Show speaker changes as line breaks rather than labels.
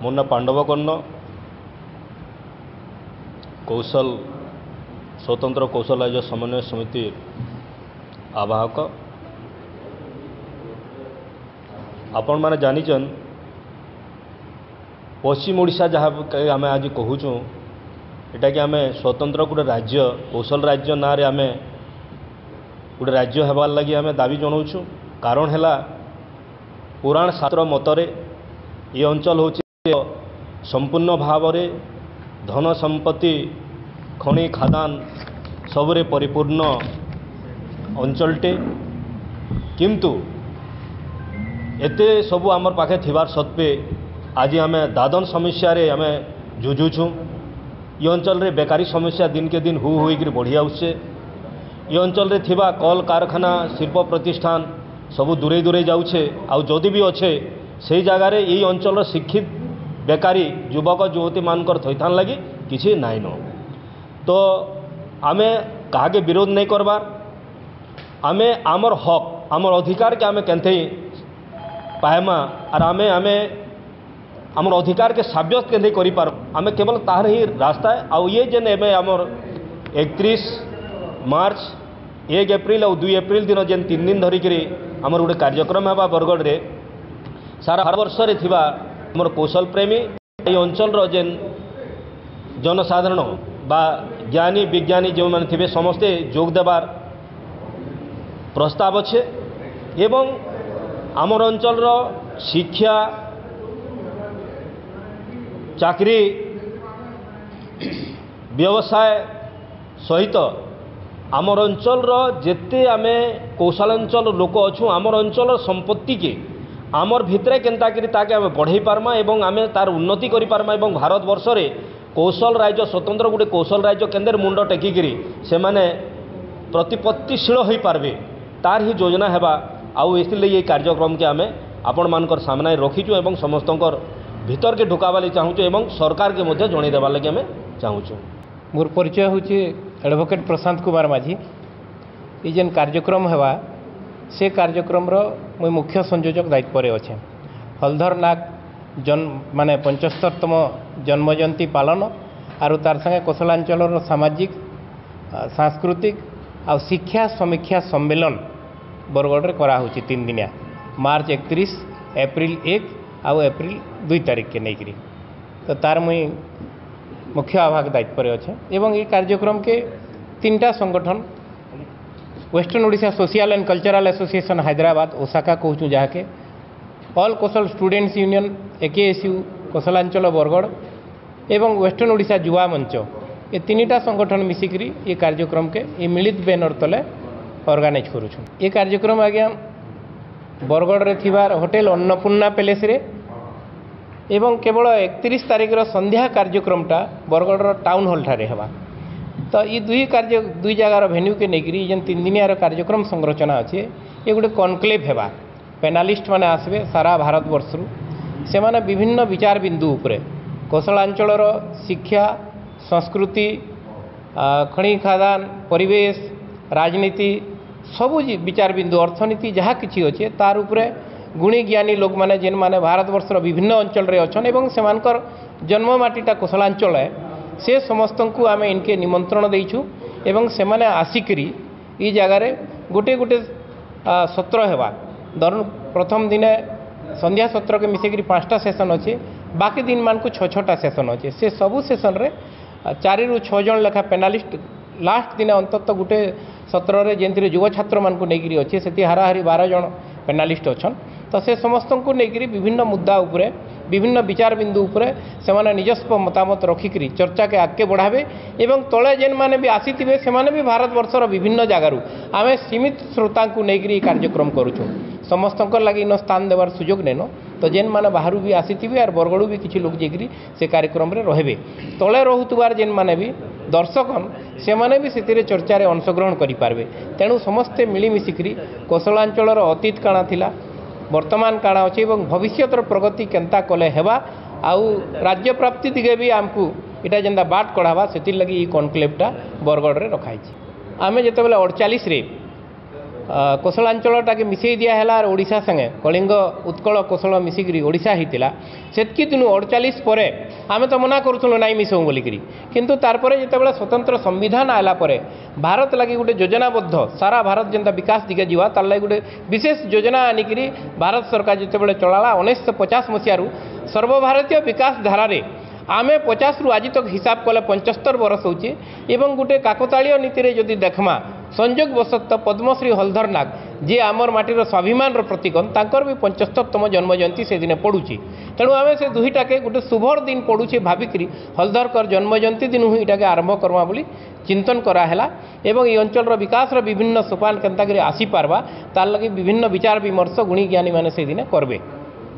ମୋ ନାଁ ପାଣ୍ଡବ କର୍ଣ୍ଣ कौशल स्वतंत्र कौशल आयोजक समन्वय समिति आवाहक आपण मैंने जानीचन पश्चिम ओडिशा जहाँ आम आज कहूँ यहाँ कि आम स्वतंत्र गोटे राज्य कौशल राज्य ना रे आम गोटे राज्य हेबार लगी आम दाबी जनाऊँ कारण है पुराण शास्त्र मतरे ये अंचल हूँ संपूर्ण भाव में धन संपत्ति खनि खादान सबरे परिपूर्ण अंचलटे किंतु एते सबू आमर पाखे थिबार सत्वे आज आम दादन समस्या रे आम जुझुछुँ ये अंचल रे बेकारी समस्या दिन के दिन हु होकर बढ़ी आउछे ये अंचल रे थिबा कल कारखाना शिल्प प्रतिष्ठान सबू दूरे दूरे जाउछे आउ जदि भी अच्छे से जगार ये अंचल शिक्षित बेकारी युवक युवती मानकर थैथान लगी किसी नाई न तो आमे कागे विरोध नहीं करबार आमे आमर हक आमर अधिकार के आमे केनथे पाएमा और आमे आमे आमर अधिकार के साब्यस्त केनथे करि पार आमे केवल तार ही रास्ता है आउ ये जेन एमे आमर 31 मार्च 1 एप्रिल और 2 एप्रिल दिन जेन 3 दिन धरिकी आमर गोटे कार्यक्रम है बरगढ़ रे सारा वर्ष रे थिबा आमर कौशल प्रेमी ये अंचल जेन जनसाधारण बा ज्ञानी विज्ञानी जो मैंने थे समस्ते जोग देवार प्रस्ताव अच्छे एवं आमर अंचल शिक्षा चाकरी व्यवसाय सहित आमर अंचल जेते आमे कौशलांचल लोक अच्छु आमर अंचल संपत्ति के आमर भितरे केनता करी ताके आमे बढ़ाई पारमा एवं आमे तार उन्नति करि पारमा एवं भारत वर्ष रे कौशल राज्य स्वतंत्र गोटे कौशल राज्य केंद्र मुंड टेकिकी से माने प्रतिपत्तिशील हो पारबे तार ही योजना हेबा आउ इसलिए ये कार्यक्रम के आमे आपण मानकर सामने रखीचु एवं समस्तंकर भीतर के ढुकाबाली चाहूँ एवं सरकार के मध्य जणै देबार लगे आमे चाहूँ।
मोर परिचय होचे एडवोकेट प्रशांत कुमार माझी ये जेन कार्यक्रम हेबा से कार्यक्रम मुई मुख्य संयोजक दायित्व रे अच्छे हलधर नाग माने 75तम जन्मजयंती पालन आरु तार संगे कौशलांचल सामाजिक सांस्कृतिक आ शिक्षा समीक्षा सम्मेलन बरगढ़ रे करा होची 3 दिनिया मार्च 31 एप्रिल 1 आउ एप्रिल 2 तारीख के नहीं तो तार मुई मुख्य आवाहक दायित्व रे अच्छे एवं ये कार्यक्रम के 3टा संगठन western Odisha social and cultural association Hyderabad Osaka कहूँ जहाँके ऑल कौशल स्टूडेंट्स यूनियन AKSU कौशलांचल बरगढ़ एवं वेस्टर्न ओडिशा युवा मंच ये 3टा संगठन मिसिकी ये कार्यक्रम के ये मिलित बैनर तले ऑर्गेनाइज करुछुं। ये कार्यक्रम आज्ञा बरगढ़ रे थिबार होटेल अन्नपूर्णा पैलेस रे एवं केवल 31 तारीख संध्या कार्यक्रमटा बरगढ़ टाउन हॉल ठारे हेबा तो ये दुई जगार भेन्यू के नेगिरी जेन 3 दिनियार कार्यक्रम संरचना अच्छे ये गोटे कनक्लेव हेबा पैनालिस्ट माने आसबे सारा भारत वर्षरू से माने विभिन्न विचार बिंदु उपरे कौशलांचल शिक्षा संस्कृति खनि खादान परिवेश राजनीति सबू विचार बिंदु अर्थनीति जहाँ किसी अच्छे तार उपरे गुणी ज्ञानी लोक माने जेन माने भारत वर्षर विभिन्न अंचल रे अछन एवं सेमानकर जन्ममाटीटा कौशलांचल है से समस्त को आम इनके निमंत्रण देइछु एवं से माने आसिकरी ई जगार गोटे गोटे सत्र हेबा धरु प्रथम दिने संध्या सत्र के मिसेकरी 5टा सेशन अच्छे बाकी दिन मान को 6-6टा सेशन अच्छे से सबू सेशन रे 4 ରୁ 6 जन लेखा पेनालिस्ट लास्ट दिन अंतत गोटे सत्र रे जेंति युवा छात्र मान को नेगिरी अच्छे से हाराहारी 12 जन पेनालिस्ट अच्छन तो से समस्त को नेगिरी विभिन्न मुद्दा उपरे विभिन्न विचार बिंदु उपरे से माने निजस्व मतामत रखिकी चर्चा के आगे बढ़ावे एवं तले जेन माने भी आसीथिबे से माने भी भारत वर्षर विभिन्न जगार आम सीमित श्रोता को लेकर कार्यक्रम करुछुं समस्त लगे इन स्थान देवार सुजोग नेनो तो जेन माने बाहर भी आसीथिबे और बरगढ़ भी किसी लोग जाकरी से कार्यक्रम रे रहबे तले रहुतुबार जेन माने भी दर्शकन से माने भी से चर्चा रे अंशग्रहण करि पारबे तेणु समस्ते मिलिमिशिकी कौशलांचल अतीत काଣା थिला वर्तमान काଣା अच्छे और भविष्यतर प्रगति केनता कले हेबा आउ राज्य प्राप्ति दिगे भी आमको इटा जेनता बाट कढ़ावा से लगी ये कनक्लेवटा बरगढ़ रे रखाई आमे जेते बेले 48 रे कोसलांचलटाके मिसई दिहला और ओडिशा संगे कलिंग उत्कल कोसल मिसिकी ओडिशा होता सेतकी दिन 48 पर आम तो मना करूँ नाई मिसऊ बोलिकी किंतु तारपर जिते स्वतंत्र संविधान आला परे भारत लगी गोटे योजनाबद्ध सारा भारत जेनता विकास दिखे जावा तार लगी गोटे विशेष योजना आनिकी भारत सरकार जिते चलाला 1950 मसीह सर्वभारतीय विकास धारे आमे 50 रु आज तक हिसाब कले 75 वर्ष होची एवं गोटे काकतालीय नीति रे जदि देखमा संजोग बसत पद्मश्री हलधर नाग जी आमर माटीर स्वाभिमान प्रतीक तांकर भी 75तम जन्म जयंती से दिन पड़ुची तेणु आमे से दुईटाके गोटे शुभर दिन पड़ुचे भाविकी हलधरकर जन्म जयंती दिन ही इटाके आरंभ करमा बोली चिंतन कराला एवं ये अंचल विकास विभिन्न सोपान केन्ता आसी पारबा तार लगी विभिन्न विचार विमर्श गुणी ज्ञानी माने से दिन करबे।